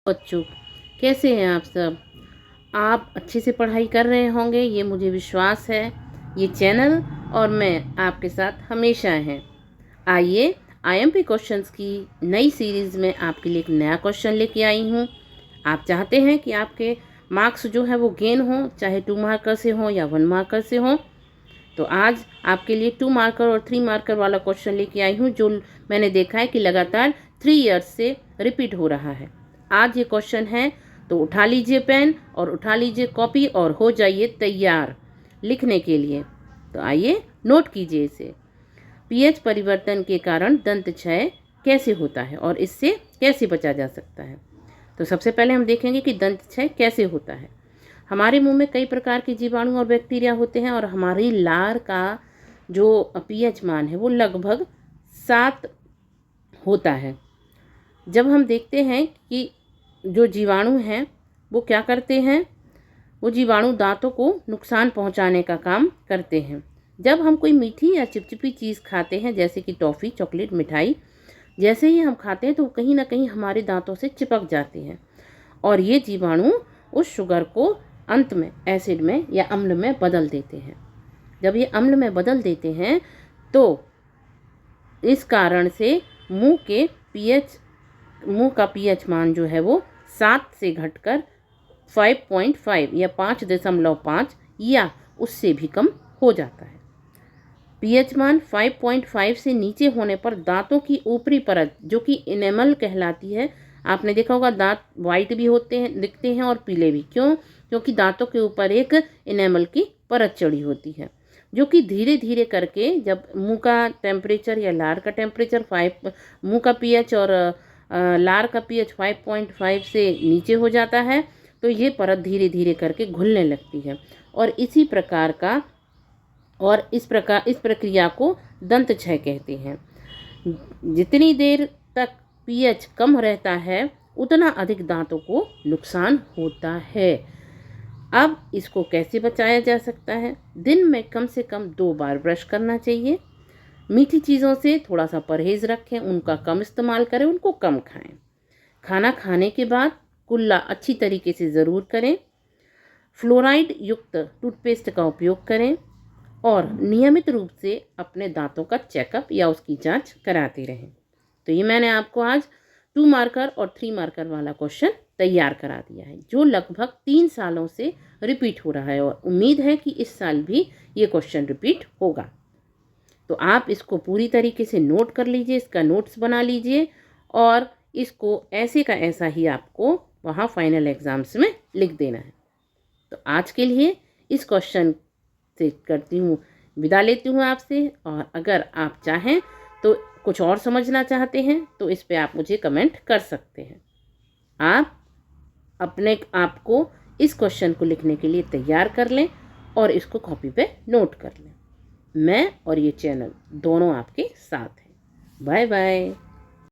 बच्चों, कैसे हैं आप सब। आप अच्छे से पढ़ाई कर रहे होंगे, ये मुझे विश्वास है। ये चैनल और मैं आपके साथ हमेशा हैं। आइए, आईएमपी क्वेश्चंस की नई सीरीज़ में आपके लिए एक नया क्वेश्चन लेके आई हूँ। आप चाहते हैं कि आपके मार्क्स जो है वो गेन हो, चाहे 2 मार्कर से हो या 1 मार्कर से हो। तो आज आपके लिए 2 मार्कर और 3 मार्कर वाला क्वेश्चन लेके आई हूँ, जो मैंने देखा है कि लगातार 3 ईयर्स से रिपीट हो रहा है। आज ये क्वेश्चन है, तो उठा लीजिए पेन और उठा लीजिए कॉपी और हो जाइए तैयार लिखने के लिए। तो आइए नोट कीजिए इसे। पीएच परिवर्तन के कारण दंत क्षय कैसे होता है और इससे कैसे बचा जा सकता है। तो सबसे पहले हम देखेंगे कि दंत क्षय कैसे होता है। हमारे मुंह में कई प्रकार के जीवाणु और बैक्टीरिया होते हैं और हमारी लार का जो पीएच मान है वो लगभग 7 होता है। जब हम देखते हैं कि जो जीवाणु हैं वो क्या करते हैं, वो जीवाणु दांतों को नुकसान पहुंचाने का काम करते हैं। जब हम कोई मीठी या चिपचिपी चीज़ खाते हैं, जैसे कि टॉफ़ी, चॉकलेट, मिठाई, जैसे ही हम खाते हैं तो कहीं ना कहीं हमारे दांतों से चिपक जाते हैं और ये जीवाणु उस शुगर को अंत में एसिड में या अम्ल में बदल देते हैं। जब ये अम्ल में बदल देते हैं तो इस कारण से मुंह का पीएच मान जो है वो 7 से घटकर 5.5 या 5.5 या उससे भी कम हो जाता है। पीएच मान 5.5 से नीचे होने पर दांतों की ऊपरी परत, जो कि इनेमल कहलाती है, आपने देखा होगा दांत वाइट भी होते हैं, दिखते हैं और पीले भी। क्यों? क्योंकि दांतों के ऊपर एक इनेमल की परत चढ़ी होती है, जो कि धीरे धीरे करके जब मुंह का टेम्परेचर या लार का टेम्परेचर मुंह का पीएच और लार का पीएच 5.5 से नीचे हो जाता है तो ये परत धीरे धीरे करके घुलने लगती है और इस प्रक्रिया को दंत क्षय कहते हैं। जितनी देर तक पीएच कम रहता है उतना अधिक दांतों को नुकसान होता है। अब इसको कैसे बचाया जा सकता है? दिन में कम से कम 2 बार ब्रश करना चाहिए। मीठी चीज़ों से थोड़ा सा परहेज़ रखें, उनका कम इस्तेमाल करें, उनको कम खाएं। खाना खाने के बाद कुल्ला अच्छी तरीके से ज़रूर करें। फ्लोराइड युक्त टूथपेस्ट का उपयोग करें और नियमित रूप से अपने दांतों का चेकअप या उसकी जांच कराते रहें। तो ये मैंने आपको आज 2 मार्कर और 3 मार्कर वाला क्वेश्चन तैयार करा दिया है, जो लगभग 3 सालों से रिपीट हो रहा है और उम्मीद है कि इस साल भी ये क्वेश्चन रिपीट होगा। तो आप इसको पूरी तरीके से नोट कर लीजिए, इसका नोट्स बना लीजिए और इसको ऐसे का ऐसा ही आपको वहाँ फाइनल एग्ज़ाम्स में लिख देना है। तो आज के लिए इस क्वेश्चन से करती हूँ विदा लेती हूँ आपसे, और अगर आप चाहें तो कुछ और समझना चाहते हैं तो इस पे आप मुझे कमेंट कर सकते हैं। आप अपने आप को इस क्वेश्चन को लिखने के लिए तैयार कर लें और इसको कॉपी पे नोट कर लें। मैं और ये चैनल दोनों आपके साथ हैं। Bye bye.